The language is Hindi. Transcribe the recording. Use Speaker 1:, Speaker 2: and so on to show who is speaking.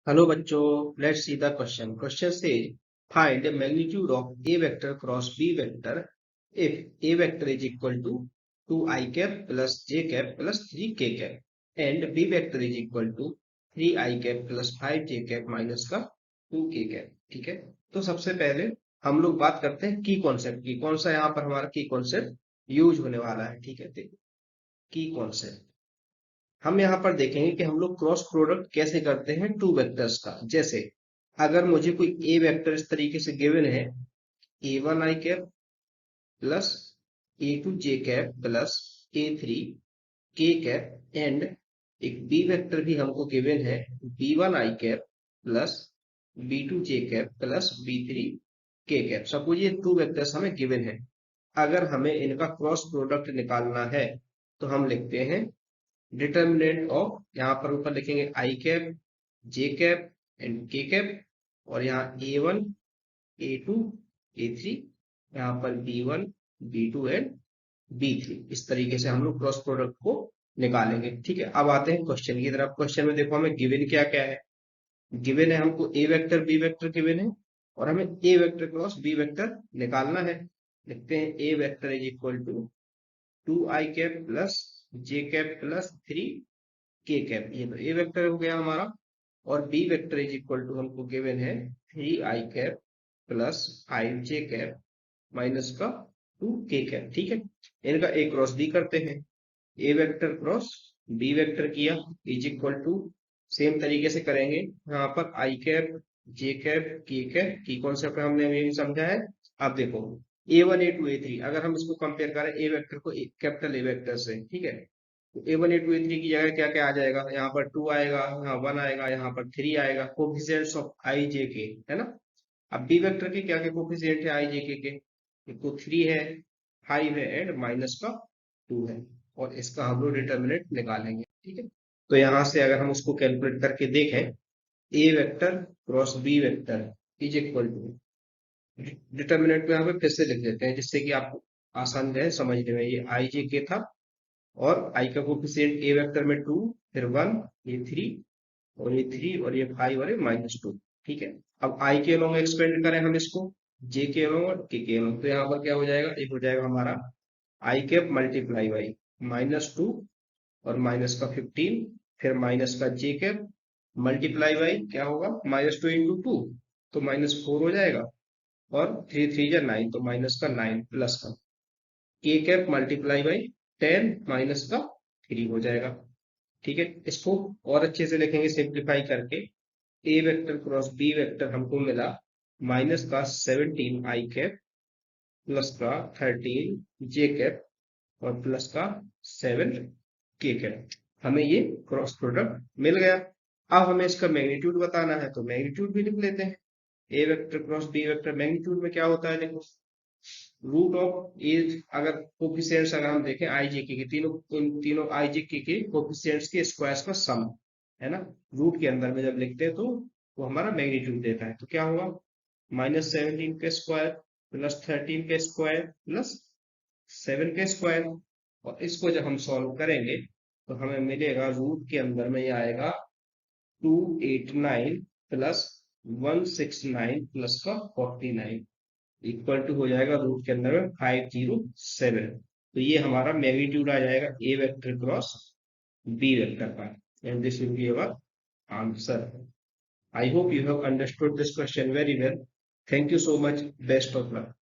Speaker 1: Hello बच्चों, let's see the question. Question says find the magnitude of A vector cross B vector if A vector is equal to 2i cap plus j cap plus 3k cap and B vector is equal to 3i cap plus 5j cap minus का 2k cap. ठीक है, तो सबसे पहले हम लोग बात करते हैं की कॉन्सेप्ट की. कौन सा यहाँ पर हमारा की कॉन्सेप्ट यूज होने वाला है. ठीक है, देखो की कॉन्सेप्ट हम यहाँ पर देखेंगे कि हम लोग क्रॉस प्रोडक्ट कैसे करते हैं टू वेक्टर्स का. जैसे अगर मुझे कोई ए वेक्टर इस तरीके से गिवन है a1 i cap plus a2 j cap plus a3 k cap and एक बी वेक्टर भी हमको गिवन है b1 i cap plus b2 j cap plus b3 k cap. Suppose ये टू वेक्टर्स हमें गिवन है. अगर हमें इनका क्रॉस प्रोडक्ट निकालना है तो हम लिखते हैं डिटर्मिनेंट ऑफ, यहाँ पर ऊपर लिखेंगे आई कैप जे कैप एंड के कैप और यहाँ a1 a2 a3, यहाँ पर b1 b2 एंड b3. इस तरीके से हम लोग क्रॉस प्रोडक्ट को निकालेंगे. ठीक है, अब आते हैं क्वेश्चन की तरफ. क्वेश्चन में देखो हमें गिवन क्या क्या है. गिवन है हमको A vector B vector given है और हमें A vector cross B vector निकालना है. लिखते हैं A vector is equal to 2i cap plus J cap plus 3k cap. ये तो ए वेक्टर हो गया हमारा. और B vector is equal to हमको गिवन है 3i cap plus 5j cap minus का 2k कैप. ठीक है, इनका ए क्रॉस बी करते हैं. A vector cross B vector किया इज इक्वल टू सेम तरीके से करेंगे. यहाँ पर आई कैप जे कैप के कैप की कॉन्सेप्ट हमने अभी समझा है. अब देखो a1 a2 a3 अगर हम इसको कंपेयर करें ए वेक्टर को कैपिटल ए वेक्टर से. ठीक है, तो a1 a2 a3 की जगह क्या क्या आ जाएगा. यहाँ पर 2 आएगा, यहाँ 1 आएगा, यहाँ पर 3 आएगा. कोफिशिएंट्स ऑफ आई जे के है ना. अब बी वेक्टर के क्या क्या कोफिशिएंट है आई जे के. एक तो 3 है, 5 है एंड माइनस का 2 है. और इसका हम लोग डिटर्मिनेंट निकालेंगे. ठीक है, तो यहाँ से अगर हम उसको कैलकुलेट करके देखें A vector cross B vector is equal to, determinant में यहाँ पे फिर से लिख देते हैं जिससे कि आपको आसान रहे समझने में. ये आई जे के था और आई का कोफिशिएंट ए वेक्टर में 2, फिर 1, ये 3 और ये 3 और ये 5 और ये -2. ठीक है, अब आई के अलोंग एक्सपेंड करें हम इसको जे के अलोंग और के अलोंग, तो यहाँ पर क्या हो जाएगा. एक हो जाएगा हमारा आई कैप मल्टीप्लाई बाई -2 और माइनस का 15, फिर माइनस का जे कैप मल्टीप्लाई बाई क्या होगा -2 इंटू 2 तो -4 हो जाएगा और 3 3 या 9 तो माइनस का 9 प्लस का के कैप मल्टीप्लाई बाई 10 माइनस का 3 हो जाएगा. ठीक है, इसको और अच्छे से लिखेंगे सिंप्लीफाई करके. ए वेक्टर क्रॉस बी वेक्टर हमको मिला माइनस का 17 आई कैप प्लस का 13 जे कैप और प्लस का 7 के कैप. हमें ये क्रॉस प्रोडक्ट मिल गया. अब हमें इसका मैग्नीट्यूड बताना है तो मैग्नीट्यूड भी लिख लेते हैं. A vector cross B vector magnitude में क्या होता है देखो, रूट ऑफ ए, अगर कोफिशिएंट्स अगर हम देखें आई जे के तीनों आई जे के कोफिशिएंट्स के स्क्वायर्स का सम है ना. रूट के अंदर में जब लिखते हैं तो वो हमारा मैग्नीट्यूड देता है. तो क्या होगा -17 के स्क्वायर प्लस 13 के स्क्वायर प्लस 7 के स्क्वायर. और इसको जब हम सॉल्व करेंगे तो हमें मिलेगा रूट के अंदर में ये आएगा 289 प्लस 169 प्लस का 49 इक्वल टू हो जाएगा रूट के अंदर में 507. तो ये हमारा मैग्नीट्यूड आ जाएगा ए वेक्टर क्रॉस बी वेक्टर का. And this will be our answer. I hope you have understood this question very well. Thank you so much. Best of luck.